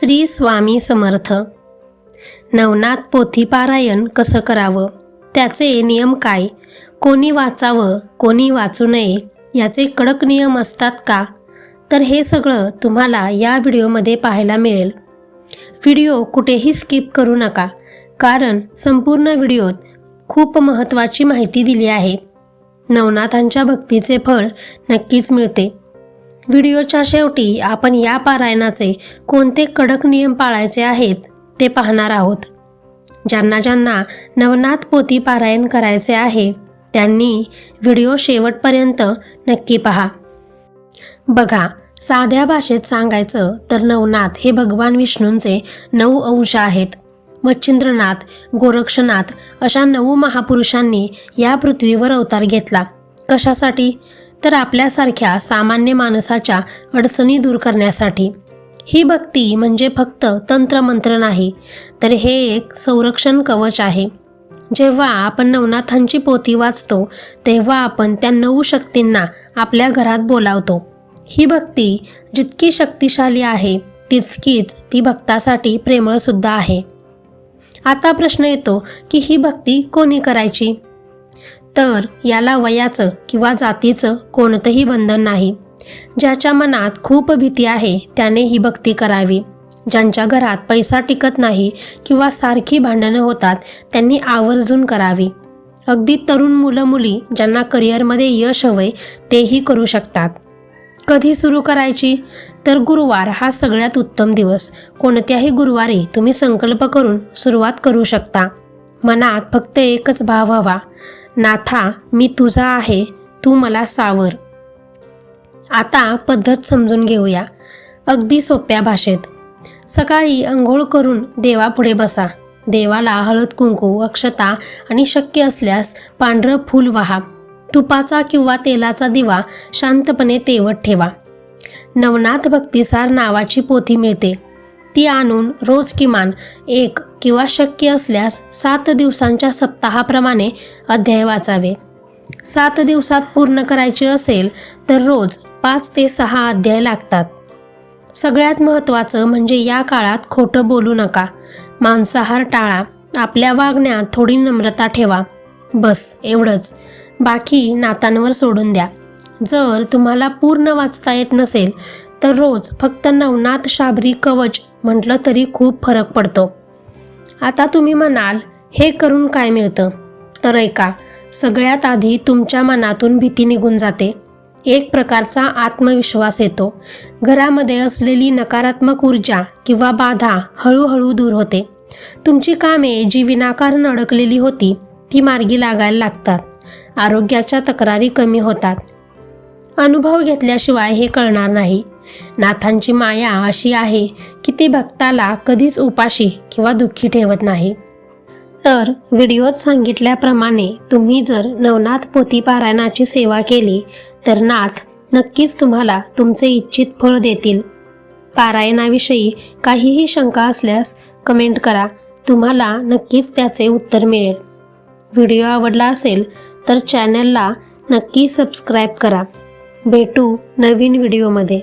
श्री स्वामी समर्थ। नवनाथ पोथी पारायण कसं करावं, त्याचे नियम काय, कोणी वाचावं कोणी वाचू नये याचे कडक नियम असतात का, तर हे सगळं तुम्हाला या व्हिडिओमध्ये पाहायला मिळेल। व्हिडिओ कुठेही स्किप करू नका, कारण संपूर्ण व्हिडिओत खूप महत्त्वाची माहिती दिली आहे। नवनाथांच्या भक्तीचे फळ नक्कीच मिळते। व्हिडिओच्या शेवटी आपण या पारायणाचे कोणते कडक नियम पाळायचे आहेत ते पाहणार आहोत। ज्यांना नवनाथ पोथी पारायण करायचे आहे त्यांनी व्हिडिओ शेवटपर्यंत नक्की पहा। बघा, साध्या भाषेत सांगायचं तर नवनाथ हे भगवान विष्णूंचे 9 अंश आहेत। मच्छिंद्रनाथ, गोरक्षनाथ अशा 9 महापुरुषांनी या पृथ्वीवर अवतार घेतला। कशासाठी? तर आपल्यासारख्या सामान्य माणसाच्या अडचणी दूर करण्यासाठी। ही भक्ती म्हणजे फक्त तंत्रमंत्र नाही, तर हे एक संरक्षण कवच आहे। जेव्हा आपण नवनाथांची पोथी वाचतो तेव्हा आपण त्या 9 शक्तींना आपल्या घरात बोलावतो। ही भक्ती जितकी शक्तिशाली आहे तितकीच ती भक्तासाठी प्रेमळ सुद्धा आहे। आता प्रश्न येतो की ही भक्ती कोणी करायची? तर याला वयाचं किंवा जातीचं कोणतंही बंधन नाही। ज्याच्या मनात खूप भीती आहे त्याने ही भक्ती करावी। ज्यांच्या घरात पैसा टिकत नाही किंवा सारखी भांडणं होतात त्यांनी आवर्जून करावी। अगदी तरुण मुलं मुली ज्यांना करिअरमध्ये यश हवंय तेही करू शकतात। कधी सुरू करायची? तर गुरुवार हा सगळ्यात उत्तम दिवस। कोणत्याही गुरुवारी तुम्ही संकल्प करून सुरुवात करू शकता। मनात फक्त एकच भाव हवा, नाथा मी तुझा आहे, तू मला सावर। आता पद्धत समजून घेऊया अगदी सोप्या भाषेत। सकाळी अंघोळ करून देवापुढे बसा। देवाला हळद कुंकू, अक्षता आणि शक्य असल्यास पांढरं फूल वाहा। तुपाचा किंवा तेलाचा दिवा शांतपणे तेवत ठेवा। नवनाथ भक्तिसार नावाची पोथी मिळते, ती आणून रोज किमान 1 किंवा शक्य असल्यास 7 दिवसांच्या सप्ताहाप्रमाणे अध्याय वाचावे। 7 दिवसात पूर्ण करायचे असेल तर रोज 5 ते 6 अध्याय लागतात। सगळ्यात महत्त्वाचं म्हणजे या काळात खोटं बोलू नका, मांसाहार टाळा, आपल्या वागण्यात थोडी नम्रता ठेवा। बस एवढंच, बाकी नाथांवर सोडून द्या। जर तुम्हाला पूर्ण वाचता येत नसेल तर रोज फक्त नवनाथ शाबरी कवच म्हटलं तरी खूप फरक पडतो। आता तुम्ही म्हणाल हे करून काय मिळतं? तर ऐका, सगळ्यात आधी तुमच्या मनातून भीती निघून जाते। एक प्रकारचा आत्मविश्वास येतो। घरामध्ये असलेली नकारात्मक ऊर्जा किंवा बाधा हळूहळू दूर होते। तुमची कामे जी विनाकारण अडकलेली होती ती मार्गी लागायला लागतात। आरोग्याच्या तक्रारी कमी होतात। अनुभव घेतल्याशिवाय हे कळणार नाही। नाथांची माया अशी आहे की ती भक्ताला कधीच उपाशी किंवा दुःखी ठेवत नाही। तर व्हिडिओत सांगितल्याप्रमाणे तुम्ही जर नवनाथ पोथी पारायणाची सेवा केली तर नाथ नक्कीच तुम्हाला तुमचे इच्छित फळ देतील। पारायणाविषयी काहीही शंका असल्यास कमेंट करा, तुम्हाला नक्कीच त्याचे उत्तर मिळेल। व्हिडिओ आवडला असेल तर चॅनलला नक्की सबस्क्राईब करा। भेटू नवीन व्हिडिओमध्ये।